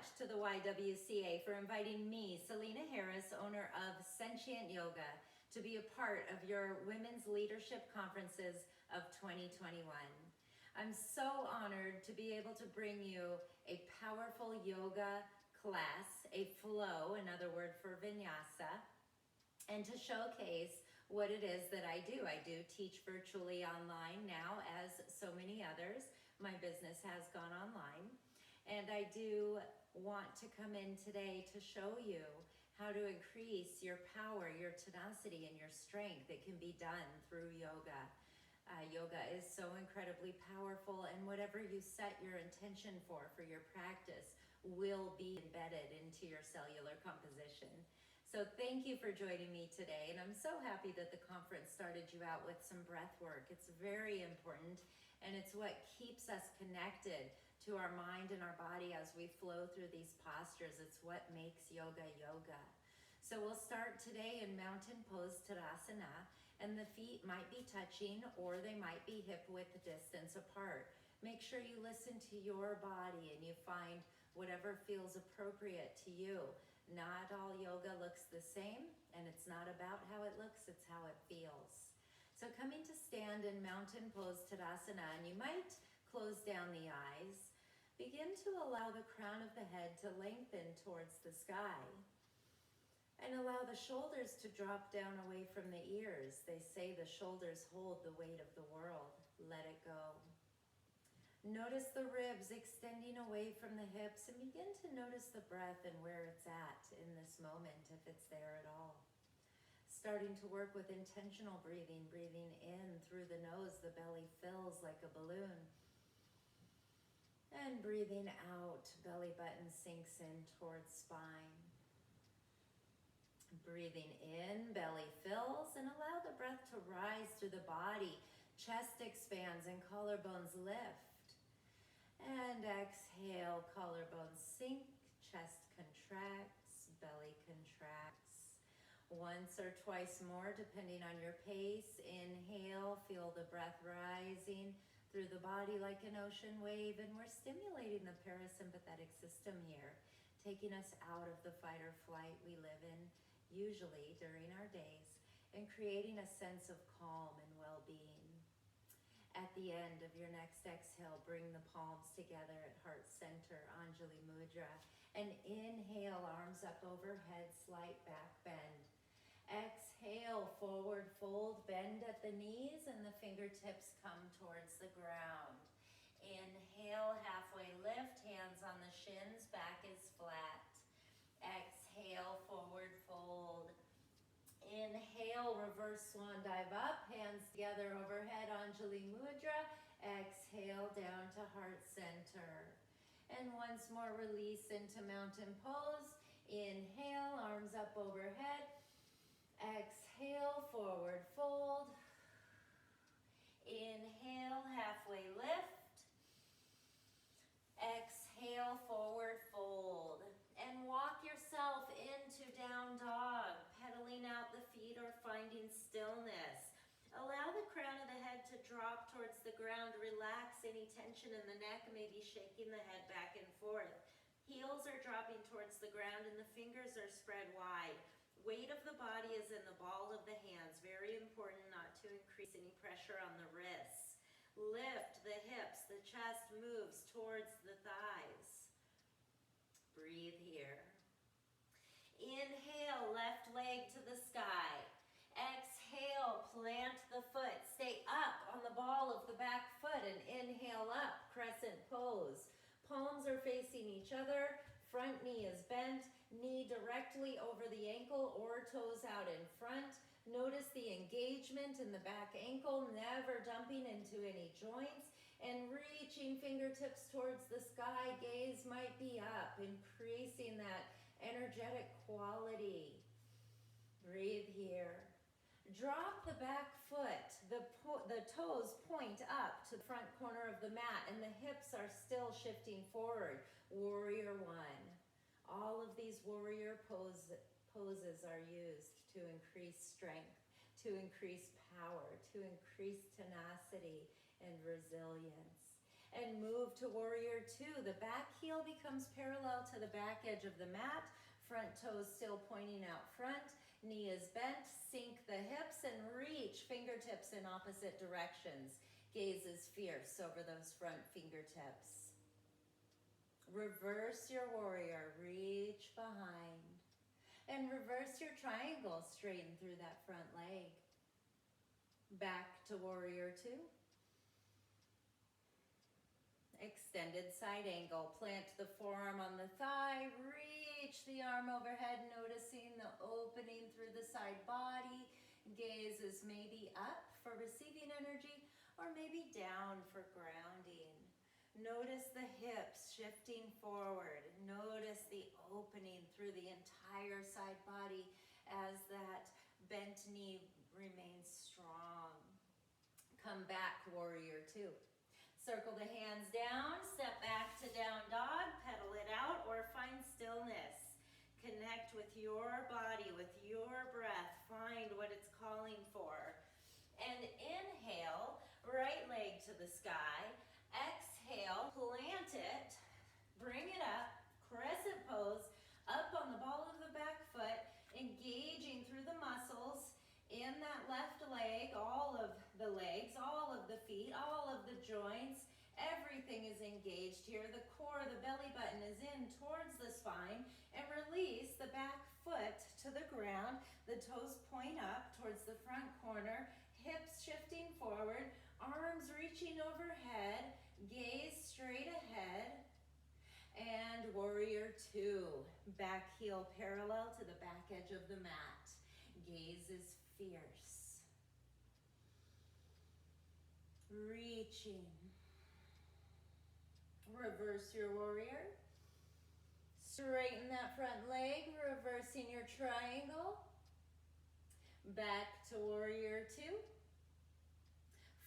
much to the YWCA for inviting me, Selena Harris, owner of Sentient Yoga, to be a part of your Women's Leadership Conferences of 2021. I'm so honored to be able to bring you a powerful yoga class, a flow, another word for vinyasa, and to showcase what it is that I do. I do teach virtually online now, as so many others. My business has gone online. And I do want to come in today to show you how to increase your power, your tenacity, and your strength. It can be done through yoga. Yoga is so incredibly powerful, and whatever you set your intention for your practice will be embedded into your cellular composition. So thank you for joining me today, and I'm so happy that the conference started you out with some breath work. It's very important, and it's what keeps us connected to our mind and our body as we flow through these postures. It's what makes yoga yoga. So we'll start today in mountain pose Tadasana, and the feet might be touching or they might be hip width distance apart. Make sure you listen to your body and you find whatever feels appropriate to you. Not all yoga looks the same, and it's not about how it looks, it's how it feels. So coming to stand in mountain pose Tadasana, and you might close down the eyes. Begin to allow the crown of the head to lengthen towards the sky. And allow the shoulders to drop down away from the ears. They say the shoulders hold the weight of the world. Let it go. Notice the ribs extending away from the hips, and begin to notice the breath and where it's at in this moment, if it's there at all. Starting to work with intentional breathing, breathing in through the nose, the belly fills like a balloon. And breathing out, belly button sinks in towards spine. Breathing in, belly fills, and allow the breath to rise through the body. Chest expands and collarbones lift. And exhale, collarbones sink, chest contracts, belly contracts. Once or twice more, depending on your pace. Inhale, feel the breath rising through the body like an ocean wave, and we're stimulating the parasympathetic system here, taking us out of the fight or flight we live in, usually during our days, and creating a sense of calm and well-being. At the end of your next exhale, bring the palms together at heart center, Anjali Mudra, and inhale, arms up overhead, slight back bend. Exhale, forward fold, bend at the knees, and the fingertips come towards the ground. Inhale, halfway lift, hands on the shins, back is flat. Exhale, forward fold. Inhale, reverse swan dive up, hands together overhead, Anjali Mudra. Exhale, down to heart center. And once more, release into mountain pose. Inhale, arms up overhead. Exhale, forward fold. Inhale, halfway lift. Exhale, forward fold. And walk yourself into down dog, pedaling out the feet or finding stillness. Allow the crown of the head to drop towards the ground. Relax any tension in the neck, maybe shaking the head back and forth. Heels are dropping towards the ground and the fingers are spread wide. Weight of the body is in the ball of the hands. Very important not to increase any pressure on the wrists. Lift the hips, the chest moves towards the thighs. Breathe here. Inhale, left leg to the sky. Exhale, plant the foot. Stay up on the ball of the back foot and inhale up, crescent pose. Palms are facing each other. Front knee is bent, knee directly over the ankle or toes out in front. Notice the engagement in the back ankle, never dumping into any joints, and reaching fingertips towards the sky. Gaze might be up, increasing that energetic quality. Breathe here. Drop the back foot, the toes point up to the front corner of the mat, and the hips are still shifting forward. Warrior one. All of these warrior poses are used to increase strength, to increase power, to increase tenacity and resilience. And move to warrior two. The back heel becomes parallel to the back edge of the mat. Front toes still pointing out front. Knee is bent. Sink the hips and reach fingertips in opposite directions. Gaze is fierce over those front fingertips. Reverse your warrior. Reach behind. And reverse your triangle. Straighten through that front leg. Back to warrior two. Extended side angle. Plant the forearm on the thigh. Reach the arm overhead, noticing the opening through the side body. Gaze is maybe up for receiving energy or maybe down for grounding. Notice the hips shifting forward. Notice the opening through the entire side body as that bent knee remains strong. Come back, warrior two. Circle the hands down, step back to down dog, pedal it out, or find stillness. Connect with your body, with your breath. Find what it's calling for. And inhale, right leg to the sky. Exhale, plant it, bring it up, crescent pose, up on the ball of the back foot, engaging through the muscles in that left leg, all of the legs, all of the feet, all of the joints. Everything is engaged here. The core, the belly button is in towards the spine. And release the back foot to the ground. The toes point up towards the front corner. Hips shifting forward. Arms reaching overhead. Gaze straight ahead. And warrior two. Back heel parallel to the back edge of the mat. Gaze is fierce. Reaching. Reverse your warrior. Straighten that front leg, reversing your triangle. Back to warrior two.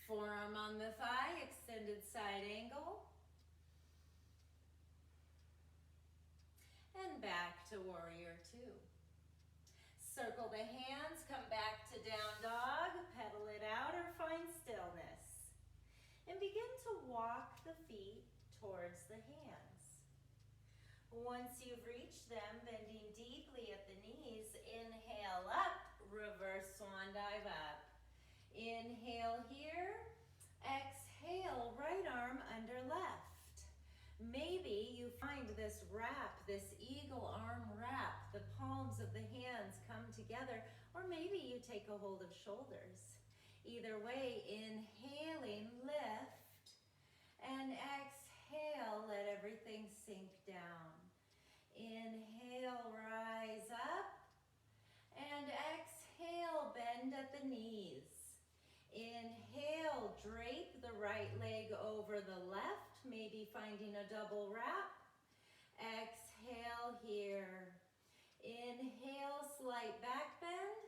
Forearm on the thigh, extended side angle. And back to warrior two. Circle the hands, come back to down dog, pedal it out or find stillness. And begin to walk the feet towards the hands. Once you've reached them, bending deeply at the knees, inhale up, reverse swan dive up. Inhale here, exhale, right arm under left. Maybe you find this wrap, this eagle arm wrap, the palms of the hands come together, or maybe you take a hold of shoulders. Either way, inhaling, lift, and exhale, let everything sink down. Inhale, rise up, and exhale, bend at the knees. Inhale, drape the right leg over the left, maybe finding a double wrap. Exhale here. Inhale, slight back bend,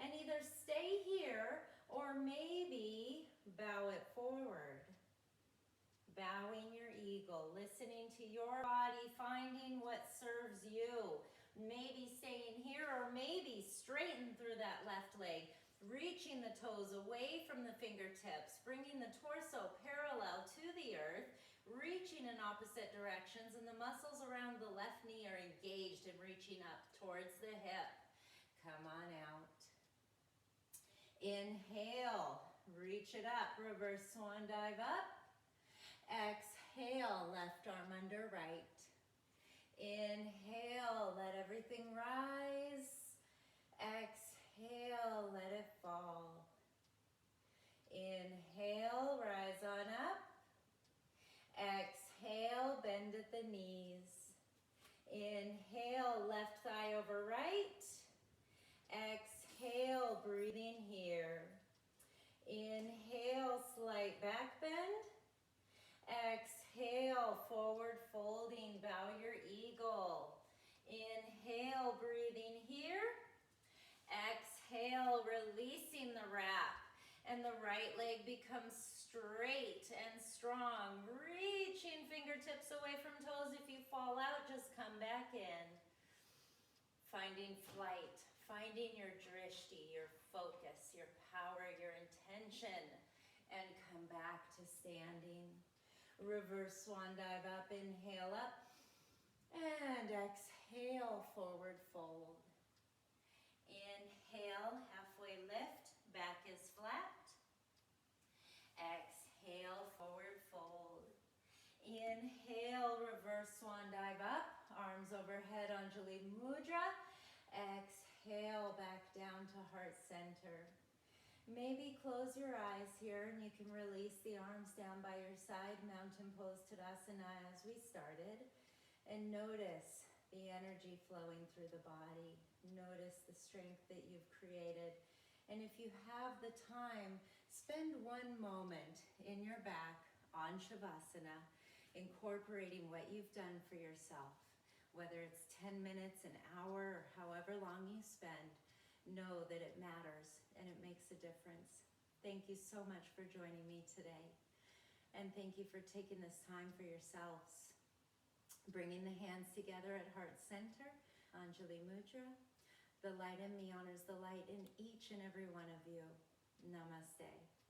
and either stay here or maybe bow it forward. Bowing your eagle, listening to your body, finding what serves you. Maybe staying here or maybe straighten through that left leg. Reaching the toes away from the fingertips, bringing the torso parallel to the earth, reaching in opposite directions, and the muscles around the left knee are engaged and reaching up towards the hip. Come on out. Inhale, reach it up, reverse swan dive up. Exhale, left arm under right. Inhale, let everything rise. Exhale, let it fall. Inhale, rise on up. Exhale, bend at the knees. Inhale, left thigh over right. Exhale, breathing here. Inhale, slight back bend. Exhale, forward folding, bow your eagle. Inhale, breathing here. Exhale, releasing the wrap. And the right leg becomes straight and strong. Reaching fingertips away from toes. If you fall out, just come back in. Finding flight. Finding your drishti, your focus, your power, your intention. And come back to standing. Reverse swan dive up, inhale up. And exhale, forward fold. Inhale, halfway lift, back is flat. Exhale, forward fold. Inhale, reverse swan dive up, arms overhead, Anjali Mudra. Exhale, back down to heart center. Maybe close your eyes here and you can release the arms down by your side, mountain pose Tadasana as we started. And notice the energy flowing through the body. Notice the strength that you've created. And if you have the time, spend one moment in your back on Shavasana, incorporating what you've done for yourself. Whether it's 10 minutes, an hour, or however long you spend, know that it matters and it makes a difference. Thank you so much for joining me today. And thank you for taking this time for yourselves. Bringing the hands together at heart center, Anjali Mudra. The light in me honors the light in each and every one of you. Namaste.